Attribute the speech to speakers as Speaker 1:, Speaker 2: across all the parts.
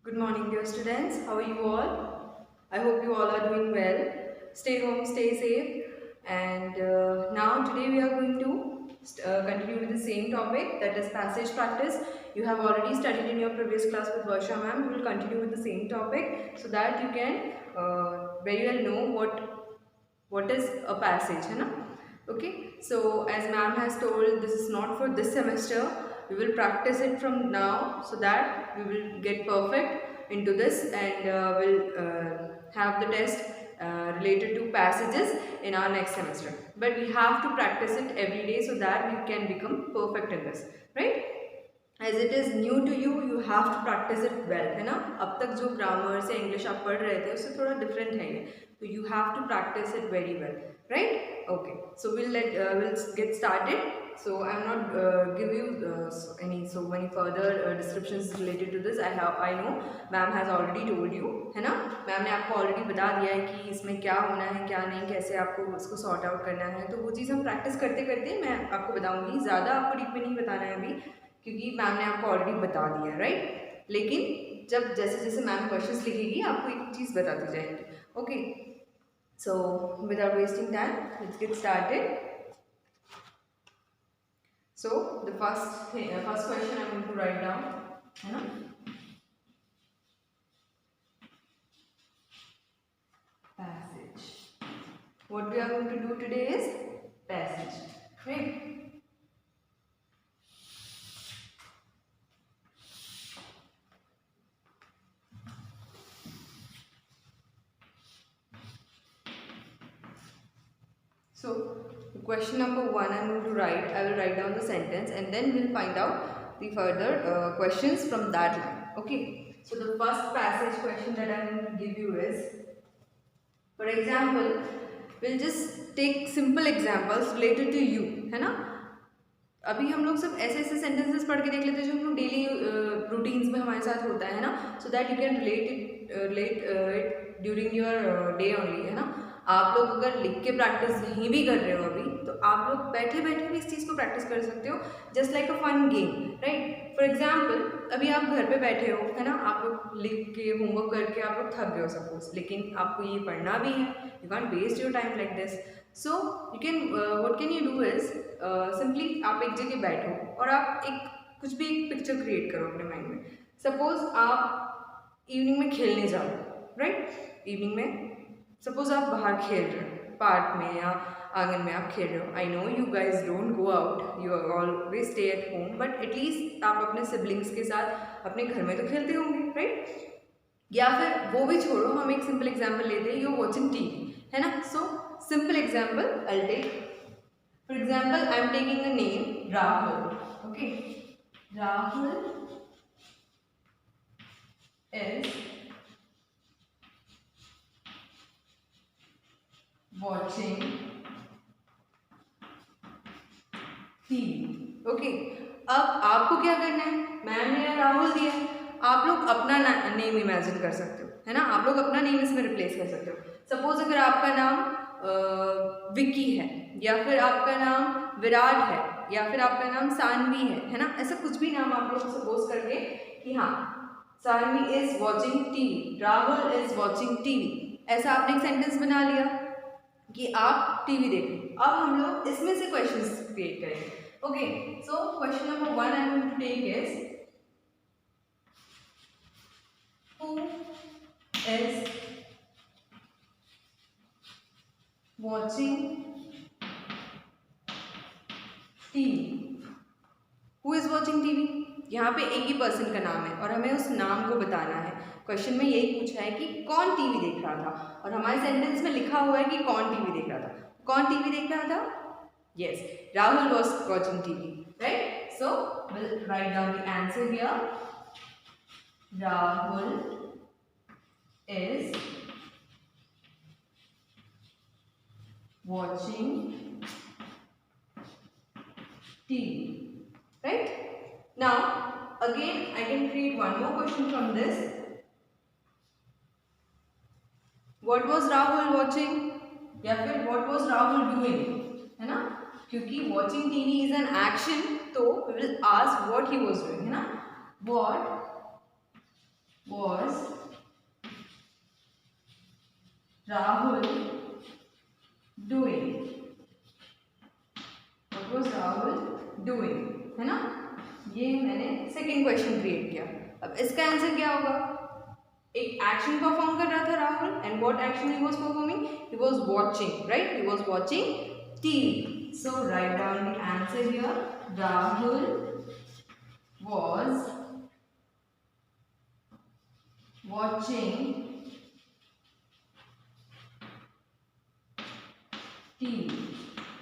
Speaker 1: Good morning, dear students. How are you all? I hope you all are doing well. Stay home, stay safe. And now, today we are going to continue with the same topic, that is passage practice. You have already studied in your previous class with Varsha ma'am. We will continue with the same topic so that you can very well know what is a passage, है ना? Okay. So as ma'am has told, this is not for this semester. We will practice it from now so that we will get perfect into this, and we'll have the test related to passages in our next semester. But we have to practice it every day so that we can become perfect in this, right? As it is new to you, you have to practice it well, है ना? अब तक जो grammars या English आप पढ़ रहे थे उससे थोड़ा डिफरेंट है ये, तो you have to practice it very well, right? Okay, so will get started. So I am not give you so many further descriptions related to this. I know ma'am has already told you, है ना? Ma'am ने आपको already बता दिया है कि इसमें क्या होना है क्या नहीं, कैसे आपको उसको सॉर्ट आउट करना है. तो वो चीज़ हम प्रैक्टिस करते करते मैं आपको बताऊंगी. ज़्यादा आपको डीप में नहीं बताना है अभी, क्योंकि मैम ने आपको ऑलरेडी बता दिया, राइट? लेकिन जब जैसे जैसे मैम क्वेश्चंस लिखेगी आपको एक चीज़ बताती जाएगी. Okay, so without wasting time let's get started. So the first question I'm going to write down, है ना? Passage. What we are going to do today is passage, right? So question number 1 I'm going to write. I will write down the sentence and then we'll find out the further questions from that line. Okay. So the first passage question that I'm going to give you is, for example, we'll just take simple examples related to you, है ना? अभी हम लोग सब ऐसे ऐसे sentences पढ़ के देख लेते हैं जो हम लोग डेली रूटीन्स में हमारे साथ होता है ना, so that you can relate during your day only, है ना? आप लोग अगर लिख के प्रैक्टिस नहीं भी कर रहे हो अभी, तो आप लोग बैठे बैठे भी इस चीज़ को प्रैक्टिस कर सकते हो, just like a fun game, right? For example, अभी आप घर पे बैठे हो, है ना? आप लोग लिख के होमवर्क करके आप लोग थक गए हो सपोज, लेकिन आपको ये पढ़ना भी है. You can waste your time like this. So you can what can you do is simply आप एक जगह बैठो और आप कुछ भी एक पिक्चर क्रिएट करो अपने माइंड में. सपोज आप इवनिंग में खेलने जाओ, राइट? इवनिंग में सपोज आप बाहर खेल रहे हो, पार्क में या आंगन में आप खेल रहे हो. I know you guys don't go out, you always stay at home, but at least आप अपने सिबलिंग्स के साथ अपने घर में तो खेलते होंगे, राइट? या फिर वो भी छोड़ो, हम एक सिंपल एग्जाम्पल लेते हैं, यू वॉचिंग टीवी, है ना? So simple example I take. For example I am taking the name Rahul. Okay, Rahul is watching TV. Okay, अब आपको क्या करना है? मैम ने राहुल दिया, आप लोग अपना नेम इमेजिन कर सकते हो, है ना? आप लोग अपना नेम इसमें रिप्लेस कर सकते हो. सपोज अगर आपका नाम विक्की है, या फिर आपका नाम विराट है, या फिर आपका नाम सानवी है ना? ऐसा कुछ भी नाम आप लोग सपोज करके कि हाँ, Saanvi is watching TV, Rahul is watching TV, ऐसा आपने एक सेंटेंस बना लिया कि आप टीवी देख रहे हो. अब हम लोग इसमें से क्वेश्चंस क्रिएट करेंगे. Okay, so question number 1 I am going to take is, who is watching TV? Who is watching TV? यहाँ पे एक ही पर्सन का नाम है और हमें उस नाम को बताना है. क्वेश्चन में यही पूछा है कि कौन टीवी देख रहा था, और हमारे सेंटेंस में लिखा हुआ है कि कौन टीवी देख रहा था. कौन टीवी देख रहा था? Yes, Rahul was watching TV, right? So we'll write down the answer here. Rahul is watching TV, right? Now again I can create one more question from this. What was Rahul watching, या फिर what was Rahul doing, है ना? क्योंकि watching TV is an action, तो we will ask what he was doing, है ना? What was Rahul doing? What was Rahul doing? है ना, ये मैंने सेकेंड क्वेश्चन क्रिएट किया. अब इसका आंसर क्या होगा? एक एक्शन परफॉर्म कर रहा था Rahul, and what action he was performing? He was watching, right? He was watching TV. So write down the answer here. Rahul was watching TV.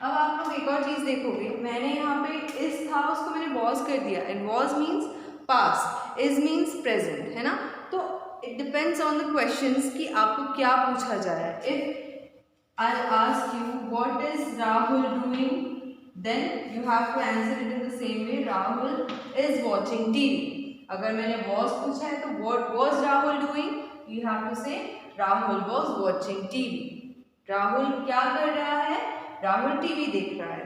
Speaker 1: अब आप लोग एक और चीज देखोगे, मैंने यहाँ पे इस था उसको मैंने was कर दिया, and was means past, is means present, है ना. तो it depends on the questions कि आपको क्या पूछा जा रहा है. If I'll ask you what is Rahul doing, then you have to answer it in the same way. Rahul is watching TV. अगर मैंने was पूछा है तो what was Rahul doing? You have to say Rahul was watching TV. Rahul क्या कर रहा है? Rahul TV देख रहा है.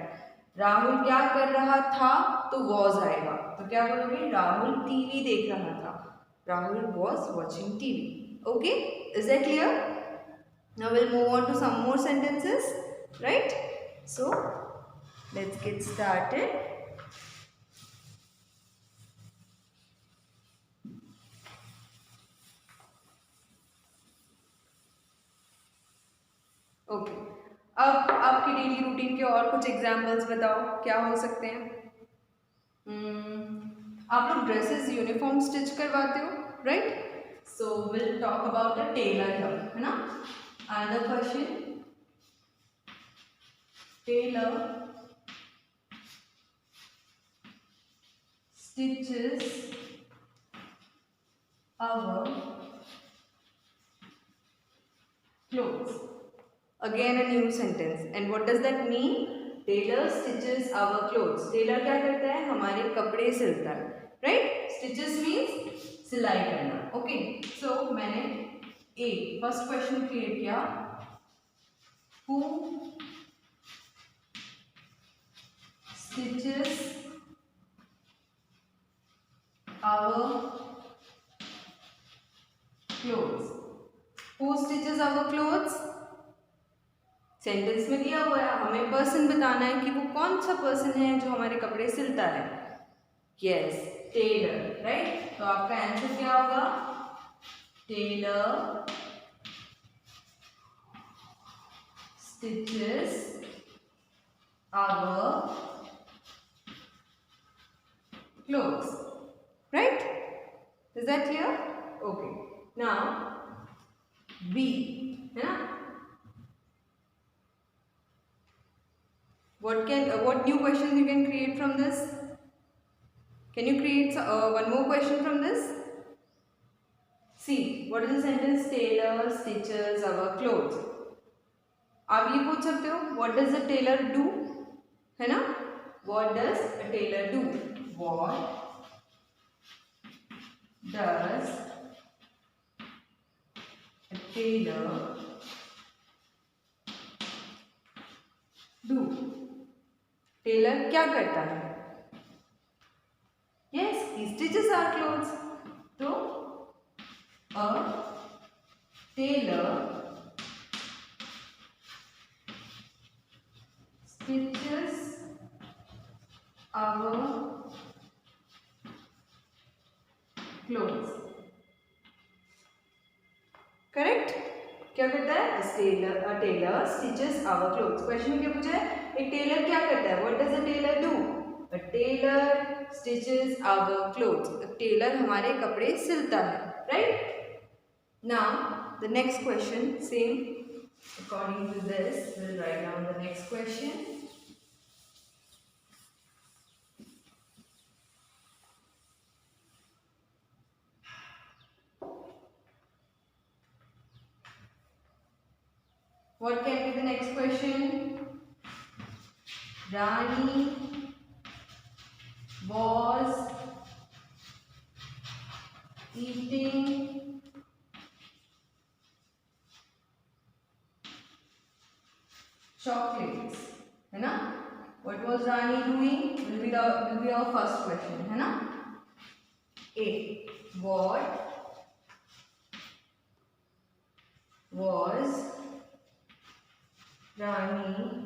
Speaker 1: राहुल क्या कर रहा था? तो was आएगा. तो क्या बोलोगे? राहुल टीवी देख रहा था. Rahul was watching TV. Okay? Is that clear? Now we'll move on to some more sentences, right? So let's get started. Okay, अब आपकी डेली रूटीन के और कुछ एग्जाम्पल्स बताओ, क्या हो सकते हैं? आप लोग ड्रेसेस यूनिफॉर्म स्टिच करवाते हो, right? So will talk about a tailor here, है ना. Another question, tailor stitches our clothes. Again a new sentence. And what does that mean? Tailor stitches our clothes. Tailor क्या करता है? हमारे कपड़े सिलता है, right? Stitches means सिलाई करना. Okay. So मैंने फर्स्ट क्वेश्चन क्रिएट किया. Who stitches our clothes? Who stitches our clothes? Sentence में दिया हुआ है, हमें पर्सन बताना है कि वो कौन सा पर्सन है जो हमारे कपड़े सिलता है. Yes, tailor, right. तो आपका आंसर क्या होगा? Tailor stitches our clothes, right? Is that clear? Okay. Now B, है ना. What new questions you can create from this? Can you create one more question from this? See, what is the sentence? Tailor stitches our clothes. आप ये पूछ सकते हो, what does a tailor do? है ना. What does a tailor do? What does a tailor do? Tailor क्या करता है? Yes, he stitches our clothes. तो a tailor stitches our clothes. Correct? क्या करता है? A tailor stitches our clothes. Question में क्या पूछा है? एक टेलर क्या करता है? What does a tailor do? A tailor stitches our clothes. A tailor हमारे कपड़े सिलता है, right? Now the next question, same according to this, we'll write down the next question. What can be the next question? Rani was eating chocolates, है ना. What was Rani doing? Will be our first question, है ना. A. What was Rani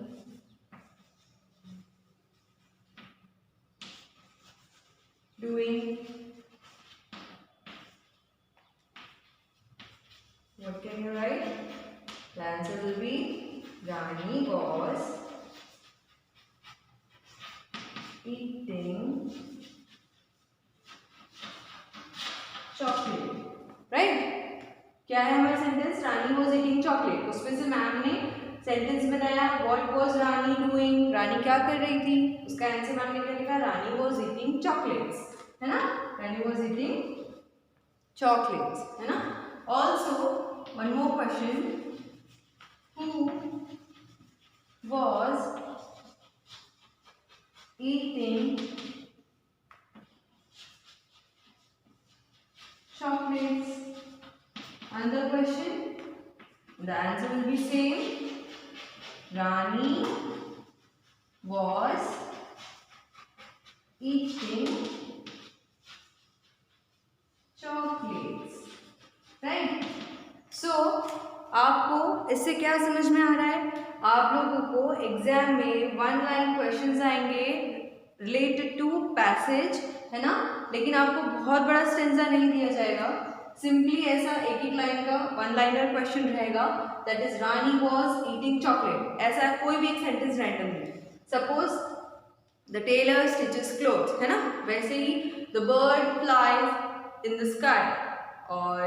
Speaker 1: doing, what can you write? The answer will be Rani was eating chocolate. Right? क्या है हमारा sentence? Rani was eating chocolate. उसमें से ma'am ने sentence बनाया what was Rani doing, Rani क्या कर रही थी। उसका आंसर मैम ने क्या लिखा? रानी वॉज ईटिंग चॉकलेट्स, है ना? रानी वॉज ईटिंग चॉकलेट्स, है ना? Also one more question, who was eating chocolates? Another question, the answer will be same. Rani was eating chocolates, right? So आपको इससे क्या समझ में आ रहा है? आप लोगों को एग्जाम में वन लाइन क्वेश्चंस आएंगे रिलेटेड टू पैसेज, है ना? लेकिन आपको बहुत बड़ा स्टेंजा नहीं दिया जाएगा, सिंपली ऐसा एक एक लाइन का वन लाइनर क्वेश्चन रहेगा, that is Rani was eating chocolate. ऐसा कोई भी एक सेंटेंस रैंडम नहीं, suppose the tailor stitches clothes, है ना? वैसे ही the bird flies in the sky, और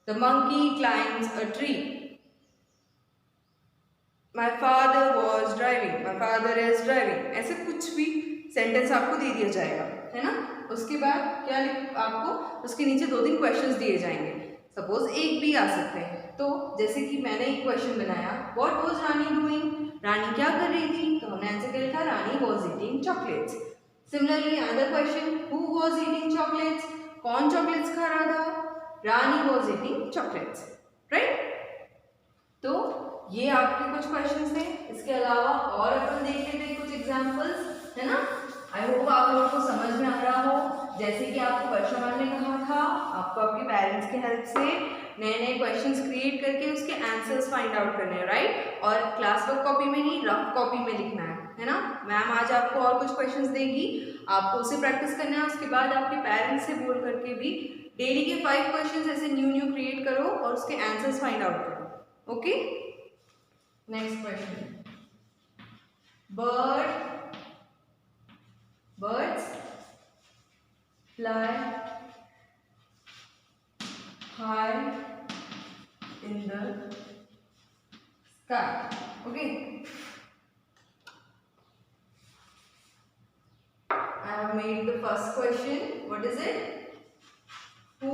Speaker 1: the monkey climbs a tree, my father was driving, my father is driving. ऐसे कुछ भी सेंटेंस आपको दे दिया जाएगा, है ना? उसके बाद क्या आपको उसके नीचे 2-3 क्वेश्चंस दिए जाएंगे, सपोज एक भी आ सकते हैं। तो जैसे कि मैंने एक क्वेश्चन बनाया what was Rani doing, Rani क्या कर रही थी, तो हमने आंसर क्या लिखा? Rani was eating chocolates. Similarly another question, who was eating chocolates, कौन चॉकलेट्स खा रहा था? Rani was eating chocolates, right? तो ये आपके कुछ क्वेश्चंस थे। इसके अलावा और अपन देख लेते हैं कुछ एग्जांपल्स, है ना? आई होप आप लोगों को समझ में आ रहा हो। जैसे कि आपको वर्षा मैम ने कहा था, आपको आपके पेरेंट्स की हेल्प से नए नए क्वेश्चंस क्रिएट करके उसके आंसर्स फाइंड आउट करने हैं, राइट? और क्लास वर्क कॉपी में नहीं, रफ कॉपी में लिखना है ना? मैम आज आपको और कुछ क्वेश्चंस देगी, आपको उसे प्रैक्टिस करना है। उसके बाद आपके पेरेंट्स से बोल करके भी डेली के 5 क्वेश्चंस ऐसे न्यू क्रिएट करो और उसके आंसर्स फाइंड आउट करो, okay? Next question, birds fly high in the sky, okay? I have made the first question. What is it? Who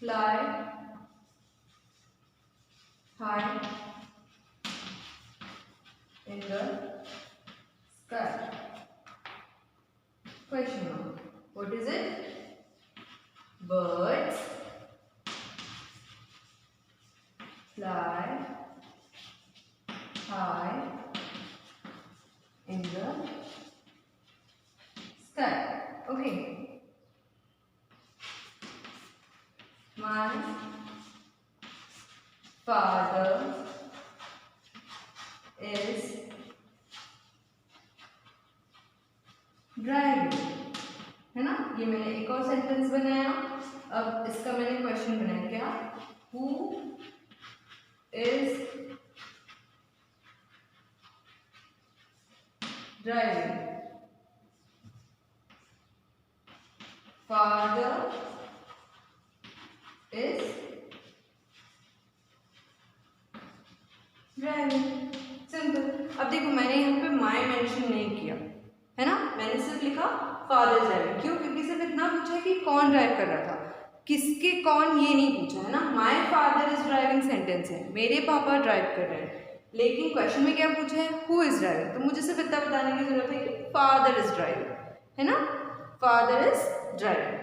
Speaker 1: fly high in the sky? Question mark. What is it? Birds fly high in the sky, okay? My father is driving, है ना? ये मैंने एक और sentence बनाया। अब इसका मैंने क्वेश्चन बनाया क्या? Who is driving? Father is driving, simple. अब देखो मैंने यहाँ पे माय मेंशन नहीं किया, है ना? मैंने सिर्फ लिखा फादर ड्राइविंग। क्यों? क्योंकि सिर्फ इतना पूछा है कि कौन ड्राइव कर रहा था, किसके कौन ये नहीं पूछा, है ना? My father is driving sentence है, मेरे पापा ड्राइव कर रहे हैं। लेकिन क्वेश्चन में क्या पूछा है? Who is driving. तो मुझे सिर्फ इतना बताने की जरूरत है कि फादर इज ड्राइविंग, है ना? Father is driving.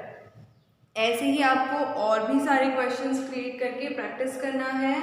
Speaker 1: ऐसे ही आपको और भी सारे क्वेश्चंस क्रिएट करके प्रैक्टिस करना है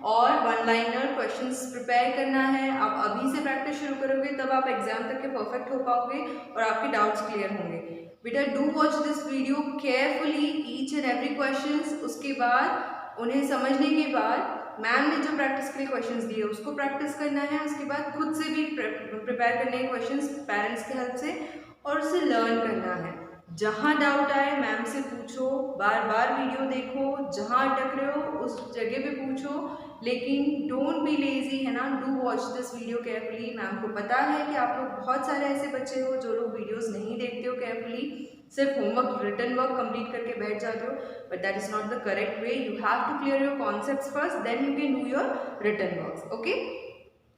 Speaker 1: और वन लाइनर क्वेश्चंस प्रिपेयर करना है। आप अभी से प्रैक्टिस शुरू करोगे तब आप एग्जाम तक के परफेक्ट हो पाओगे और आपके डाउट्स क्लियर होंगे। बेटा do watch this video carefully, each and every questions. उसके बाद उन्हें समझने के बाद मैम ने जो प्रैक्टिस के लिए क्वेश्चंस दिए उसको प्रैक्टिस करना है, उसके बाद खुद से भी प्रिपेयर करने हैं क्वेश्चंस पेरेंट्स की हेल्प से, और उसे लर्न करना है। जहाँ डाउट आए मैम से पूछो, बार बार वीडियो देखो, जहाँ अटक रहे हो उस जगह पे पूछो, लेकिन डोंट बी लेजी, है ना। Do watch this video carefully. Ma'am को पता है कि आप लोग बहुत सारे ऐसे बच्चे हो जो लोग वीडियोस नहीं देखते हो केयरफुली, सिर्फ होमवर्क रिटन वर्क कंप्लीट करके बैठ जाते हो, but that is not the correct way. You have to clear your concepts first, then you can do your written works, okay.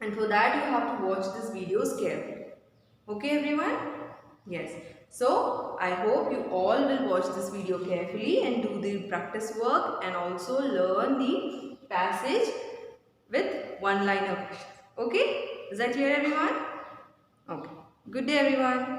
Speaker 1: And for that you have to watch this videos carefully, okay everyone? Yes, so I hope you all will watch this video carefully and do the practice work and also learn the passage with one liner questions, okay? Is that clear everyone? Okay, good day everyone.